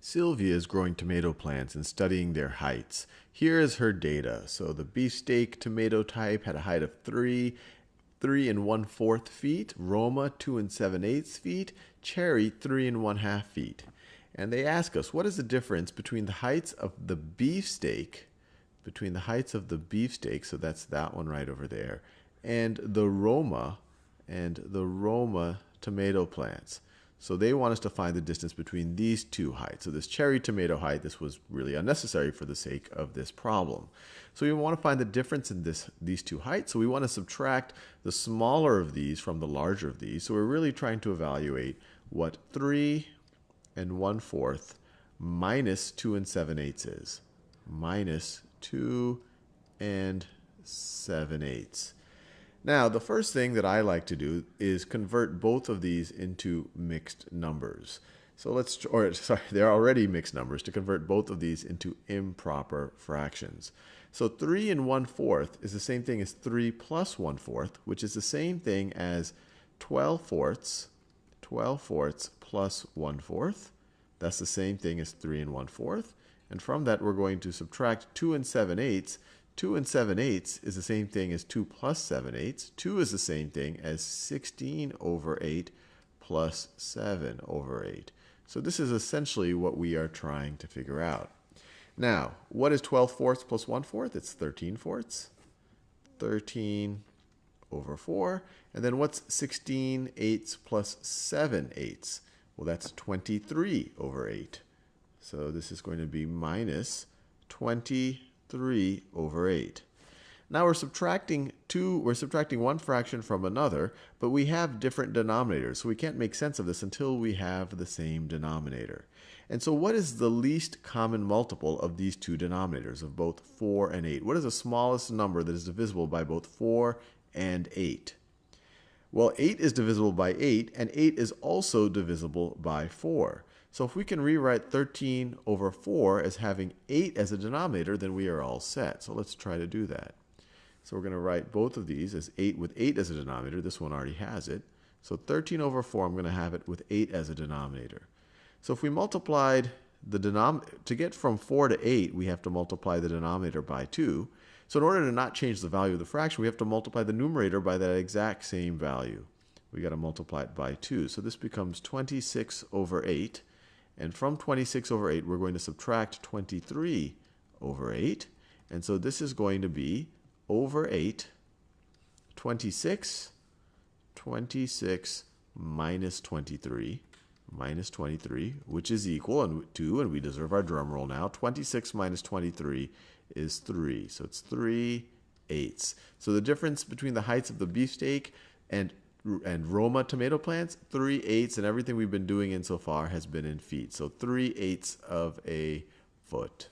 Sylvia is growing tomato plants and studying their heights. Here is her data. So the beefsteak tomato type had a height of 3 1/4 feet, Roma 2 7/8 feet, cherry 3 1/2 feet. And they ask us, what is the difference between the heights of the beefsteak, so that's that one right over there, and the Roma tomato plants. So they want us to find the distance between these two heights. So this cherry tomato height, this was really unnecessary for the sake of this problem. So we want to find the difference in these two heights. So we want to subtract the smaller of these from the larger of these. So we're really trying to evaluate what 3 1/4 minus 2 7/8 is. Minus 2 7/8. Now, the first thing that I like to do is convert both of these into mixed numbers. So they're already mixed numbers, to convert both of these into improper fractions. So 3 1/4 is the same thing as 3 plus 1/4, which is the same thing as 12 fourths plus 1/4. That's the same thing as 3 1/4. And from that, we're going to subtract 2 7/8. 2 7/8 is the same thing as 2 plus 7/8. 2 is the same thing as 16/8 plus 7/8. So this is essentially what we are trying to figure out. Now, what is 12 fourths plus 1/4? It's 13 fourths. 13/4. And then what's 16/8 plus 7/8? Well, that's 23/8. So this is going to be minus 23/8. Now we're subtracting one fraction from another, but we have different denominators, so we can't make sense of this until we have the same denominator. And so what is the least common multiple of these two denominators, of both 4 and 8? What is the smallest number that is divisible by both 4 and 8? Well, 8 is divisible by 8, and 8 is also divisible by 4. So if we can rewrite 13/4 as having 8 as a denominator, then we are all set. So let's try to do that. So we're going to write both of these as 8 with 8 as a denominator. This one already has it. So 13/4, I'm going to have it with 8 as a denominator. So if we multiplied to get from 4 to 8, we have to multiply the denominator by 2. So in order to not change the value of the fraction, we have to multiply the numerator by that exact same value. We got to multiply it by 2. So this becomes 26/8. And from 26/8, we're going to subtract 23/8. And so this is going to be over 8, 26 minus 23, which is equal to, and we deserve our drum roll now, 26 minus 23 is 3. So it's 3/8. So the difference between the heights of the beefsteak and Roma tomato plants, 3/8, and everything we've been doing insofar has been in feet. So 3/8 of a foot.